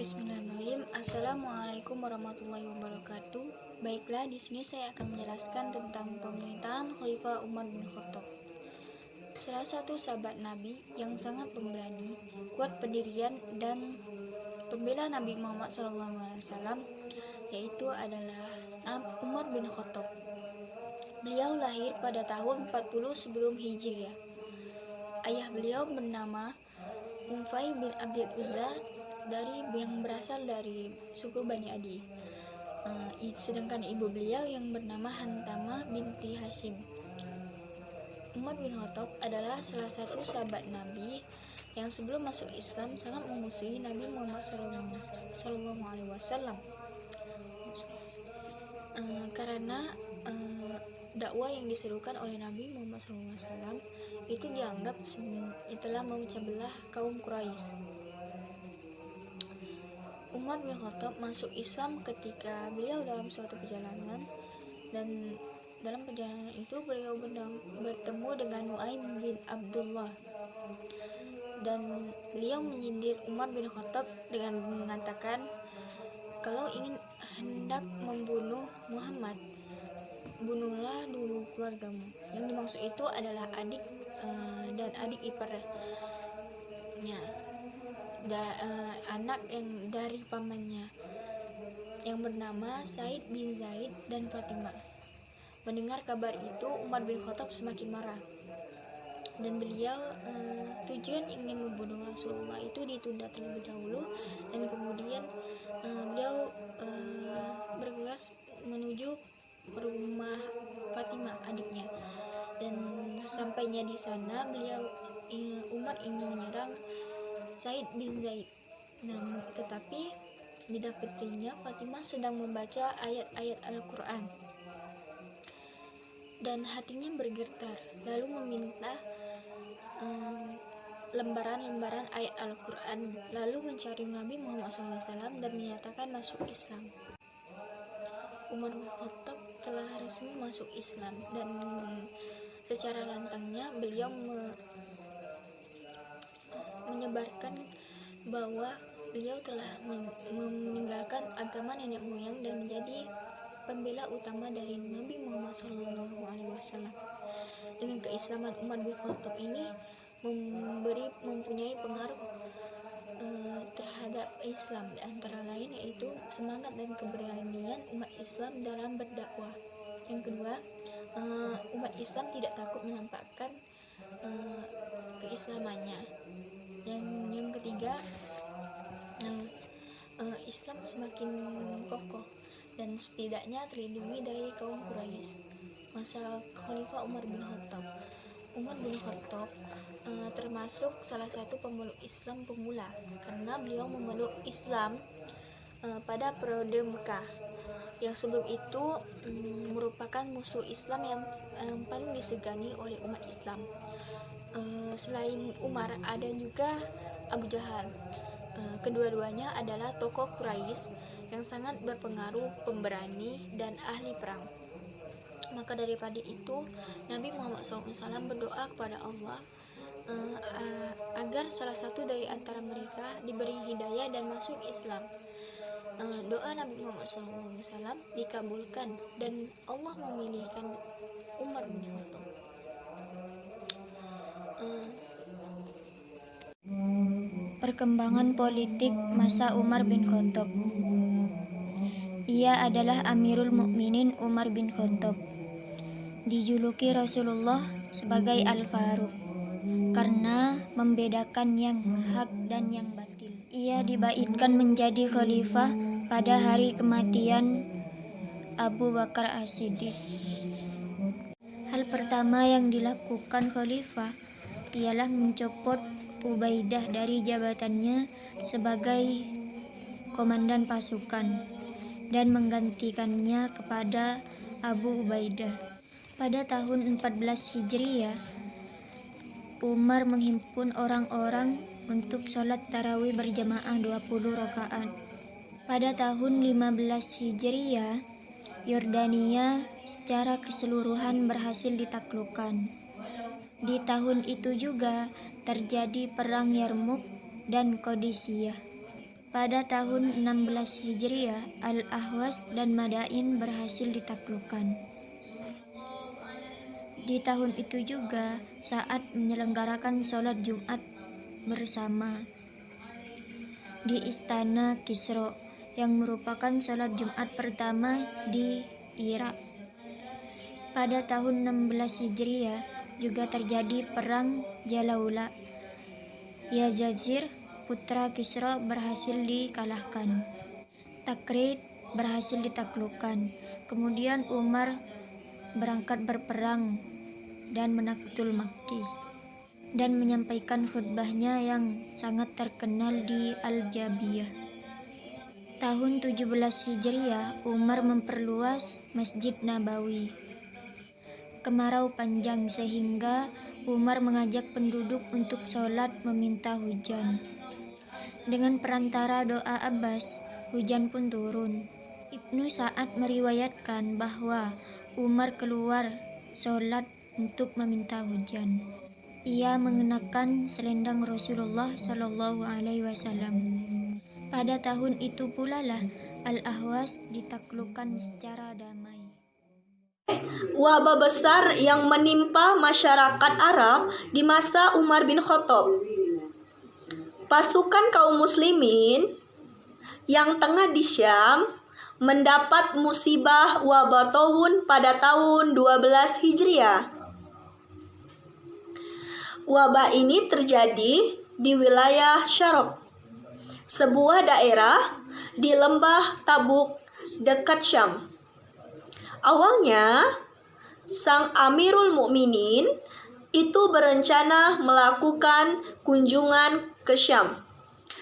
Bismillahirrahmanirrahim. Assalamualaikum warahmatullahi wabarakatuh. Baiklah, di sini saya akan menjelaskan tentang pemerintahan Khalifah Umar bin Khattab. Salah satu sahabat Nabi yang sangat pemberani, kuat pendirian dan pembela Nabi Muhammad SAW, yaitu adalah Umar bin Khattab. Beliau lahir pada tahun 40 sebelum Hijriah. Ayah beliau bernama Unfai bin Abdul Uzza yang berasal dari suku Bani Adi. Sedangkan ibu beliau yang bernama Hantamah binti Hashim. Umar bin Khattab adalah salah satu sahabat Nabi yang sebelum masuk Islam sangat memusuhi Nabi Muhammad SAW karena dakwah yang diserukan oleh Nabi Muhammad SAW itu dianggap telah memecah belah kaum Quraisy. Umar bin Khattab masuk Islam ketika beliau dalam suatu perjalanan, dan dalam perjalanan itu beliau bertemu dengan Nuaim bin Abdullah, dan beliau menyindir Umar bin Khattab dengan mengatakan, kalau hendak membunuh Muhammad, bunuhlah dulu keluargamu. Yang dimaksud itu adalah adik dan adik iparnya, anak yang dari pamannya yang bernama Said bin Zaid dan Fatimah. Mendengar kabar itu, Umar bin Khattab semakin marah, dan beliau tujuan ingin membunuh Rasulullah itu ditunda terlebih dahulu, dan kemudian beliau bergegas menuju rumah Fatimah adiknya, dan sampainya di sana Umar ingin menyerang Said bin Zaid, tetapi didapatinya Fatimah sedang membaca ayat-ayat Al-Quran, dan hatinya bergetar, lalu meminta lembaran-lembaran ayat Al-Quran, lalu mencari Nabi Muhammad SAW dan menyatakan masuk Islam. Umar bin Khattab telah resmi masuk Islam, dan secara lantangnya beliau menyebarkan bahwa beliau telah meninggalkan agama nenek moyang dan menjadi pembela utama dari Nabi Muhammad SAW. Dengan keislaman Umar bin Khattab ini mempunyai pengaruh terhadap Islam, antara lain yaitu semangat dan keberanian umat Islam dalam berdakwah. Yang kedua, umat Islam tidak takut menampakkan keislamannya. Yang ketiga, Islam semakin kokoh dan setidaknya terlindungi dari kaum Quraisy. Masa Khalifah Umar bin Khattab. Umar bin Khattab termasuk salah satu pemeluk Islam pemula, karena beliau memeluk Islam pada periode Mekah, yang sebelum itu merupakan musuh Islam yang paling disegani oleh umat Islam. Selain Umar, ada juga Abu Jahal. Kedua-duanya adalah tokoh Quraisy yang sangat berpengaruh, pemberani, dan ahli perang. Maka daripada itu, Nabi Muhammad SAW berdoa kepada Allah agar salah satu dari antara mereka diberi hidayah dan masuk Islam. Doa Nabi Muhammad SAW dikabulkan, dan Allah memilihkan Umar bin Khattab. Perkembangan politik masa Umar bin Khattab. Ia adalah Amirul Mukminin Umar bin Khattab. Dijuluki Rasulullah sebagai Al-Faruq karena membedakan yang hak dan yang batil. Ia dibaitkan menjadi khalifah pada hari kematian Abu Bakar As-Siddiq. Hal pertama yang dilakukan khalifah ialah mencopot Ubaidah dari jabatannya sebagai komandan pasukan dan menggantikannya kepada Abu Ubaidah. Pada tahun 14 Hijriah, Umar menghimpun orang-orang untuk sholat tarawih berjamaah 20 rakaat. Pada tahun 15 Hijriah, Yordania secara keseluruhan berhasil ditaklukkan. Di tahun itu juga terjadi perang Yarmuk dan Qadisiyah. Pada tahun 16 Hijriah, Al-Ahwas dan Madain berhasil ditaklukkan. Di tahun itu juga, saat menyelenggarakan sholat Jumat bersama di Istana Kisra, yang merupakan sholat Jumat pertama di Irak. Pada tahun 16 Hijriah juga terjadi Perang Jalaula. Yazid, putra Kisra, berhasil dikalahkan. Takrit berhasil ditaklukkan. Kemudian Umar berangkat berperang dan menaklukan Maqdis dan menyampaikan khutbahnya yang sangat terkenal di Al-Jabiyah. Tahun 17 Hijriah, Umar memperluas Masjid Nabawi. Kemarau panjang sehingga Umar mengajak penduduk untuk sholat meminta hujan. Dengan perantara doa Abbas, hujan pun turun. Ibnu Sa'ad meriwayatkan bahwa Umar keluar sholat untuk meminta hujan. Ia mengenakan selendang Rasulullah Shallallahu Alaihi Wasallam. Pada tahun itu pula lah Al-Ahwas ditaklukkan secara damai. Wabah besar yang menimpa masyarakat Arab di masa Umar bin Khattab. Pasukan kaum muslimin yang tengah di Syam mendapat musibah wabah taun pada tahun 12 Hijriah. Wabah ini terjadi di wilayah Syarab, sebuah daerah di lembah Tabuk dekat Syam. Awalnya, sang Amirul Mukminin itu berencana melakukan kunjungan ke Syam,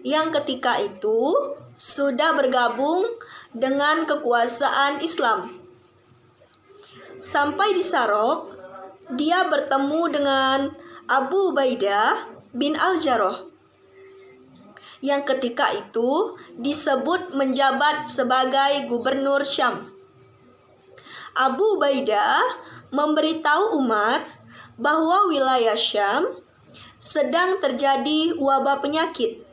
yang ketika itu sudah bergabung dengan kekuasaan Islam. Sampai di Sarok, dia bertemu dengan Abu Ubaidah bin Al-Jarrah, yang ketika itu disebut menjabat sebagai gubernur Syam. Abu Ubaidah memberitahu Umar bahwa wilayah Syam sedang terjadi wabah penyakit.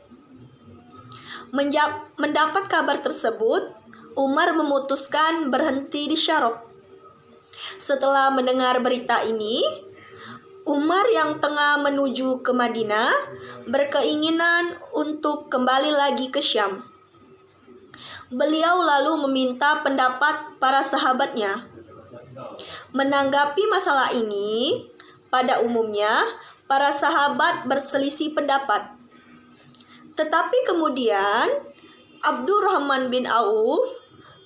Mendapat kabar tersebut, Umar memutuskan berhenti di Syarab. Setelah mendengar berita ini, Umar yang tengah menuju ke Madinah berkeinginan untuk kembali lagi ke Syam. Beliau lalu meminta pendapat para sahabatnya. Menanggapi masalah ini, pada umumnya para sahabat berselisih pendapat. Tetapi kemudian Abdurrahman bin Auf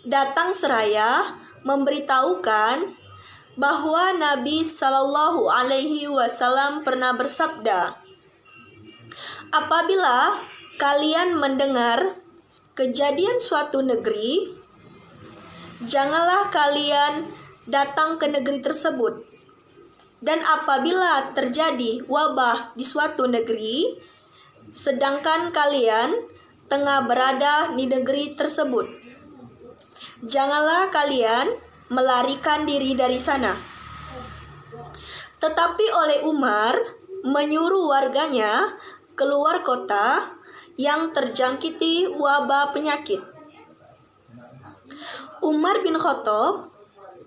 datang seraya memberitahukan bahwa Nabi Shallallahu Alaihi Wasallam pernah bersabda, "Apabila kalian mendengar kejadian suatu negeri, janganlah kalian datang ke negeri tersebut. Dan apabila terjadi wabah di suatu negeri, sedangkan kalian tengah berada di negeri tersebut, janganlah kalian melarikan diri dari sana." Tetapi oleh Umar menyuruh warganya keluar kota yang terjangkiti wabah penyakit. Umar bin Khattab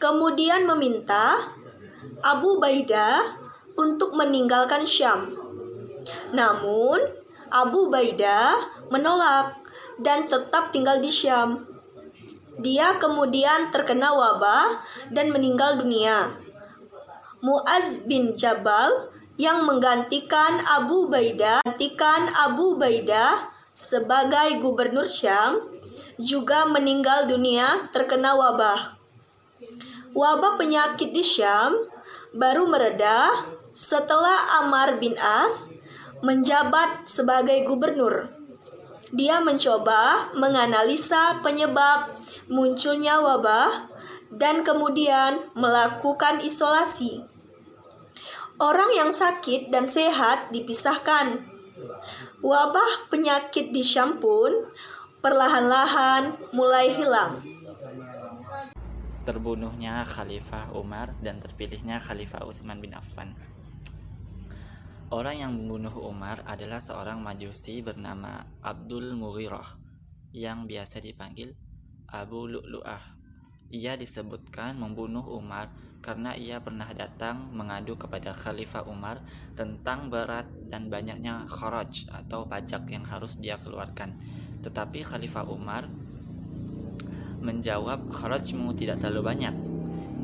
kemudian meminta Abu Ubaidah untuk meninggalkan Syam. Namun Abu Ubaidah menolak dan tetap tinggal di Syam. Dia kemudian terkena wabah dan meninggal dunia. Mu'az bin Jabal yang menggantikan Abu Ubaidah sebagai gubernur Syam juga meninggal dunia terkena wabah. Wabah penyakit di Syam baru mereda setelah Ammar bin As menjabat sebagai gubernur. Dia mencoba menganalisa penyebab munculnya wabah dan kemudian melakukan isolasi. Orang yang sakit dan sehat dipisahkan. Wabah penyakit di Syam pun perlahan-lahan mulai hilang. Terbunuhnya Khalifah Umar dan terpilihnya Khalifah Utsman bin Affan. Orang yang membunuh Umar adalah seorang Majusi bernama Abdul Mughirah. yang biasa dipanggil Abu Lu'lu'ah. Ia disebutkan membunuh Umar karena ia pernah datang mengadu kepada Khalifah Umar tentang berat dan banyaknya kharaj atau pajak yang harus dia keluarkan. Tetapi Khalifah Umar menjawab, kharajmu tidak terlalu banyak.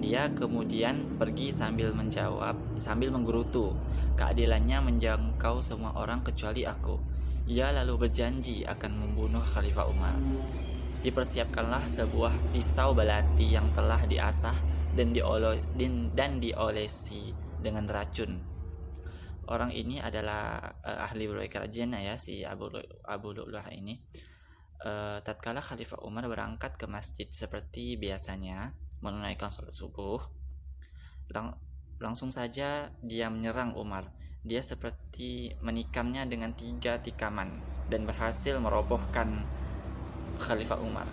Dia kemudian pergi sambil menggerutu, keadilannya menjangkau semua orang kecuali aku. Ia lalu berjanji akan membunuh Khalifah Umar. Dipersiapkanlah sebuah pisau belati yang telah diasah dan diolesi dengan racun. Orang ini adalah ahli berbagai kerajaan ya, si Abu Lu'lu'ah ini. Tatkala Khalifah Umar berangkat ke masjid seperti biasanya menunaikan sholat subuh, langsung saja dia menyerang Umar. Dia seperti menikamnya dengan 3 tikaman dan berhasil merobohkan Khalifah Umar.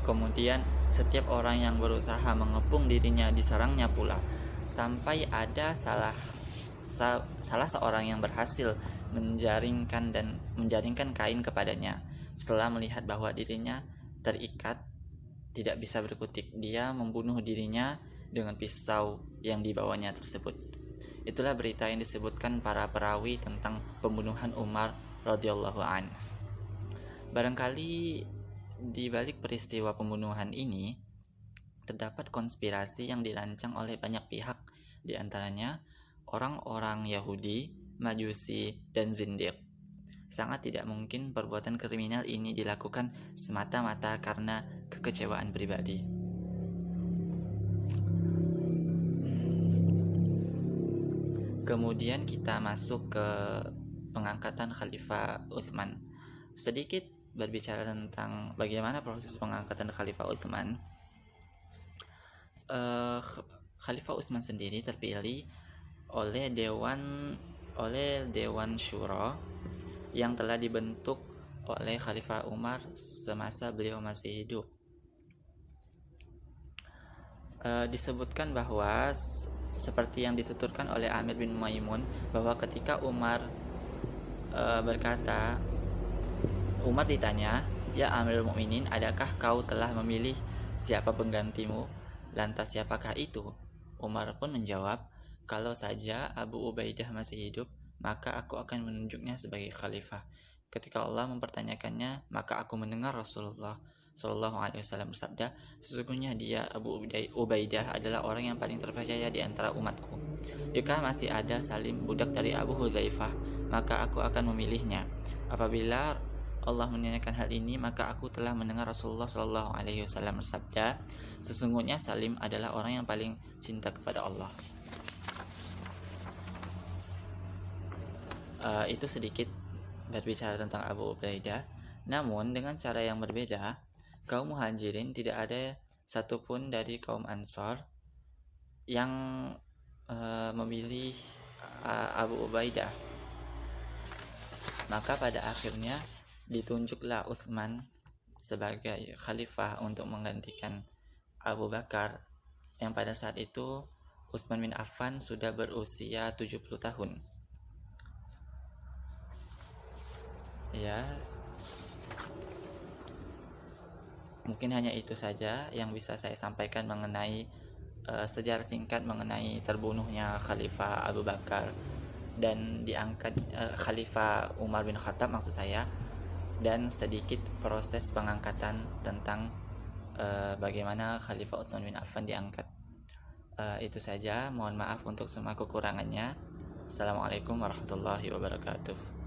Kemudian setiap orang yang berusaha mengepung dirinya diserangnya pula, sampai ada salah seorang yang berhasil menjaringkan kain kepadanya. Setelah melihat bahwa dirinya terikat tidak bisa berkutik, dia membunuh dirinya dengan pisau yang dibawanya tersebut. Itulah berita yang disebutkan para perawi tentang pembunuhan Umar radhiyallahu anhu. Barangkali di balik peristiwa pembunuhan ini terdapat konspirasi yang dirancang oleh banyak pihak, di antaranya orang-orang Yahudi, Majusi, dan Zindiq. Sangat tidak mungkin perbuatan kriminal ini dilakukan semata-mata karena kekecewaan pribadi. Kemudian kita masuk ke pengangkatan Khalifah Utsman. Sedikit berbicara tentang bagaimana proses pengangkatan Khalifah Utsman. Khalifah Utsman sendiri terpilih oleh Dewan Syuro yang telah dibentuk oleh Khalifah Umar semasa beliau masih hidup. Disebutkan bahwa seperti yang dituturkan oleh Amir bin Maimun, bahwa ketika Umar Umar ditanya, "Ya Amirul Mukminin, adakah kau telah memilih siapa penggantimu? Lantas siapakah itu?" Umar pun menjawab, "Kalau saja Abu Ubaidah masih hidup, maka aku akan menunjuknya sebagai khalifah. Ketika Allah mempertanyakannya, maka aku mendengar Rasulullah Shallallahu Alaihi Wasallam bersabda, sesungguhnya dia Abu Ubaidah adalah orang yang paling terpercaya di antara umatku. Jika masih ada Salim budak dari Abu Hudzaifah, maka aku akan memilihnya. Apabila Allah menanyakan hal ini, maka aku telah mendengar Rasulullah Shallallahu Alaihi Wasallam bersabda, sesungguhnya Salim adalah orang yang paling cinta kepada Allah." Itu sedikit berbicara tentang Abu Ubaidah. Namun dengan cara yang berbeda, kaum Muhajirin tidak ada satupun dari kaum Ansor yang memilih Abu Ubaidah. Maka pada akhirnya ditunjuklah Utsman sebagai khalifah untuk menggantikan Abu Bakar, yang pada saat itu Utsman bin Affan sudah berusia 70 tahun. Ya, mungkin hanya itu saja yang bisa saya sampaikan mengenai sejarah singkat mengenai terbunuhnya Khalifah Abu Bakar dan diangkat Khalifah Umar bin Khattab maksud saya, dan sedikit proses pengangkatan tentang bagaimana Khalifah Utsman bin Affan diangkat. Itu saja, mohon maaf untuk semua kekurangannya. Assalamualaikum warahmatullahi wabarakatuh.